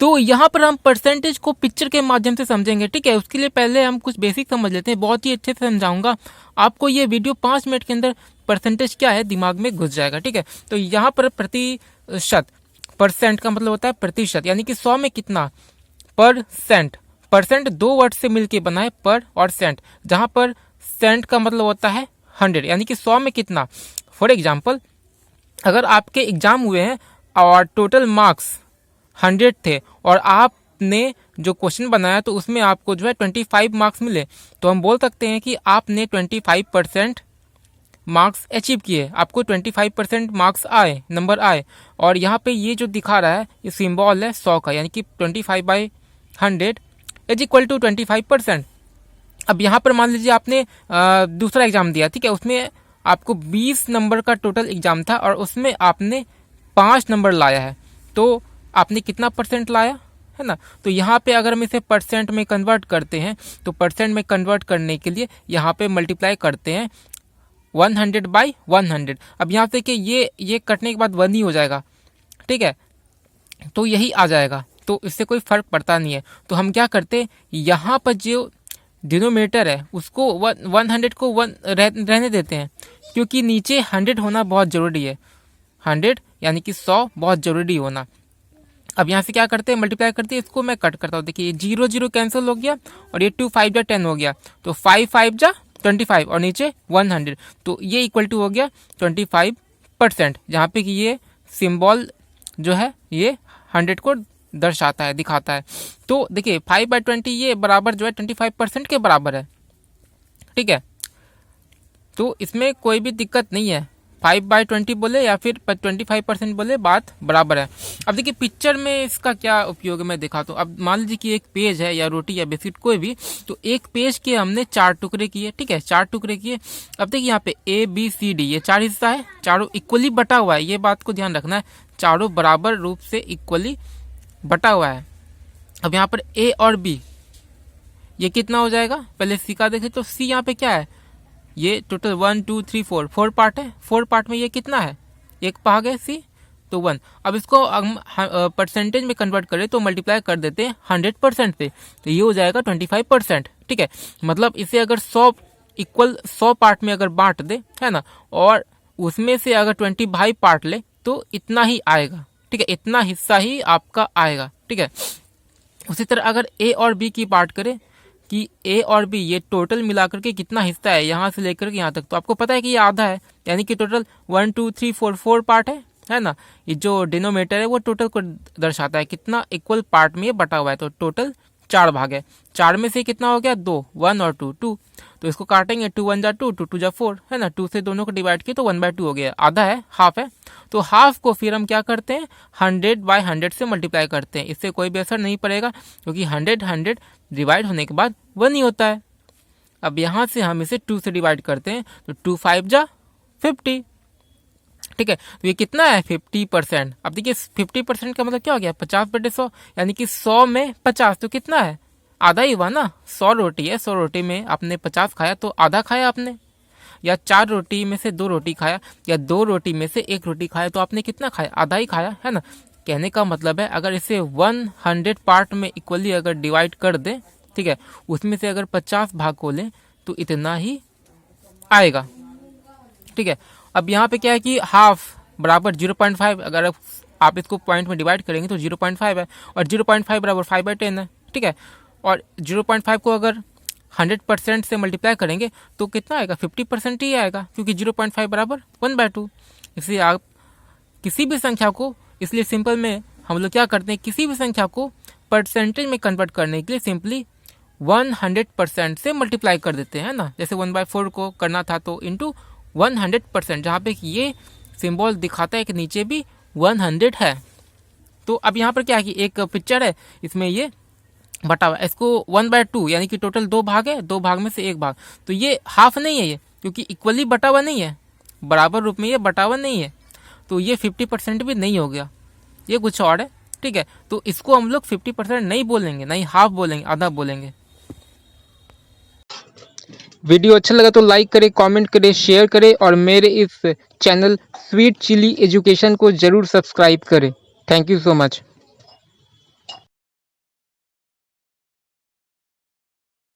तो यहाँ पर हम परसेंटेज को पिक्चर के माध्यम से समझेंगे, ठीक है। उसके लिए पहले हम कुछ बेसिक समझ लेते हैं, बहुत ही अच्छे से समझाऊंगा आपको। ये वीडियो 5 मिनट के अंदर परसेंटेज क्या है दिमाग में घुस जाएगा, ठीक है। तो यहाँ पर प्रतिशत, परसेंट का मतलब होता है प्रतिशत, यानी कि 100 में कितना परसेंट। परसेंट 2 वर्ड से मिलके बना है, पर और सेंट, जहां पर सेंट का मतलब होता है 100, यानी कि 100 में कितना। फॉर एग्जाम्पल, अगर आपके एग्जाम हुए हैं और टोटल मार्क्स 100 थे और आपने जो क्वेश्चन बनाया तो उसमें आपको जो है 25 मार्क्स मिले, तो हम बोल सकते हैं कि आपने 25% मार्क्स अचीव किए, आपको 25% मार्क्स आए, नंबर आए। और यहाँ पे ये जो दिखा रहा है ये सिंबल है 100 का, यानी कि 25/100 इज इक्वल टू 25%। अब यहाँ पर मान लीजिए आपने दूसरा एग्जाम दिया, ठीक है, उसमें आपको 20 नंबर का टोटल एग्जाम था और उसमें आपने 5 नंबर लाया है, तो आपने कितना परसेंट लाया, है ना। तो यहाँ पे अगर हम इसे परसेंट में कन्वर्ट करते हैं तो परसेंट में कन्वर्ट करने के लिए यहाँ पे मल्टीप्लाई करते हैं 100/100। अब यहाँ से कि ये कटने के बाद 1 ही हो जाएगा, ठीक है, तो यही आ जाएगा, तो इससे कोई फर्क पड़ता नहीं है। तो हम क्या करते हैं, यहाँ पर जो डिनोमिनेटर है उसको 100 को 1 रहने देते हैं, क्योंकि नीचे 100 होना बहुत ज़रूरी है। 100 यानी कि 100 बहुत ज़रूरी होना। अब यहाँ से क्या करते हैं, मल्टीप्लाई करते हैं, इसको मैं कट करता हूँ। देखिए 0 0 कैंसिल हो गया और ये 2 5 जा 10 हो गया, तो 5 5 जा 25 और नीचे 100, तो ये इक्वल टू हो गया 25%, जहाँ पे कि ये सिंबल जो है ये 100 को दर्शाता है, दिखाता है। तो देखिए 5/20 ये बराबर जो है 25% के बराबर है, ठीक है। तो इसमें कोई भी दिक्कत नहीं है, 5/20 बोले या फिर 25% बोले, बात बराबर है। अब देखिए पिक्चर में इसका क्या उपयोग है मैं दिखाता हूँ। अब मान लीजिए कि एक पेज है या रोटी या बिस्किट कोई भी, तो एक पेज के हमने 4 टुकड़े किए, ठीक है, 4 टुकड़े किए। अब देखिए यहाँ पे ABCD ये 4 हिस्सा है, चारों इक्वली बटा हुआ है, ये बात को ध्यान रखना है, चारों बराबर रूप से इक्वली बटा हुआ है। अब यहाँ पर A और B ये कितना हो जाएगा, पहले C का देखें तो C यहाँ पे क्या है, ये टोटल 1 2 3 4 पार्ट है, 4 पार्ट में ये कितना है, एक भाग है C, तो 1। अब इसको हम परसेंटेज में कन्वर्ट करें तो मल्टीप्लाई कर देते हैं 100% पे, तो ये हो जाएगा 25%, ठीक है। मतलब इसे अगर 100 पार्ट में अगर बांट दे, है ना, और उसमें से अगर 25 पार्ट ले तो इतना ही आएगा, ठीक है, इतना हिस्सा ही आपका आएगा, ठीक है। उसी तरह अगर A और B की बात करें कि A और B ये टोटल मिलाकर के कितना हिस्सा है यहाँ से लेकर के यहाँ तक, तो आपको पता है कि ये आधा है, यानी कि टोटल 1 2 3 4 पार्ट है ना। ये जो डिनोमिनेटर है वो टोटल को दर्शाता है, कितना इक्वल पार्ट में ये बटा हुआ है, तो टोटल 4 भाग है। 4 में से कितना हो गया, 2, 1 और 2 2, तो इसको काटेंगे, 2 1 जा 2 2 2 जा 4, है ना, 2 से दोनों को डिवाइड किया तो 1/2 हो गया, आधा है, हाफ है। तो हाफ को फिर हम क्या करते हैं, 100/100 से मल्टीप्लाई करते हैं, इससे कोई भी असर नहीं पड़ेगा, क्योंकि 100 डिवाइड होने के बाद 1 ही होता है। अब यहाँ से हम इसे 2 से डिवाइड करते हैं, तो 2 5 जा 50, ठीक है, तो ये कितना है 50%। अब देखिए 50% का मतलब क्या हो गया, 50/100, यानी कि 100 में 50, तो कितना है, आधा ही हुआ ना। 100 रोटी है, 100 रोटी में आपने 50 खाया तो आधा खाया आपने, या 4 रोटी में से 2 रोटी खाया, या 2 रोटी में से 1 रोटी खाया, तो आपने कितना खाया, आधा ही खाया, है ना। कहने का मतलब है अगर इसे 100 पार्ट में इक्वली अगर डिवाइड कर दे, ठीक है, उसमें से अगर 50 भाग को लें तो इतना ही आएगा, ठीक है। अब यहाँ पे क्या है कि हाफ बराबर 0.5, अगर आप इसको पॉइंट में डिवाइड करेंगे तो 0.5 है, और 0.5 बराबर 5/10 है, ठीक है। और 0.5 को अगर 100% से मल्टीप्लाई करेंगे तो कितना आएगा, 50% ही आएगा, क्योंकि 0.5 बराबर 1/2। इसलिए आप किसी भी संख्या को, इसलिए सिंपल में हम लोग क्या करते हैं, किसी भी संख्या को परसेंटेज में कन्वर्ट करने के लिए सिंपली 100% से मल्टीप्लाई कर देते हैं ना। जैसे 1/4 को करना था तो इंटू 100%, जहाँ पे ये सिंबल दिखाता है कि नीचे भी 100 है। तो अब यहाँ पर क्या है कि एक पिक्चर है, इसमें ये बटा हुआ है, इसको 1/2 यानी कि टोटल 2 भाग है, 2 भाग में से 1 भाग, तो ये हाफ नहीं है ये, क्योंकि इक्वली बटा हुआ नहीं है, बराबर रूप में ये बटा हुआ नहीं है, तो ये 50% भी नहीं हो गया, ये कुछ और है, ठीक है। तो इसको हम लोग 50% नहीं बोलेंगे, नहीं हाफ बोलेंगे, आधा बोलेंगे। वीडियो अच्छा लगा तो लाइक करें, कमेंट करें, शेयर करें और मेरे इस चैनल स्वीट चिली एजुकेशन को ज़रूर सब्सक्राइब करें। Thank you so much.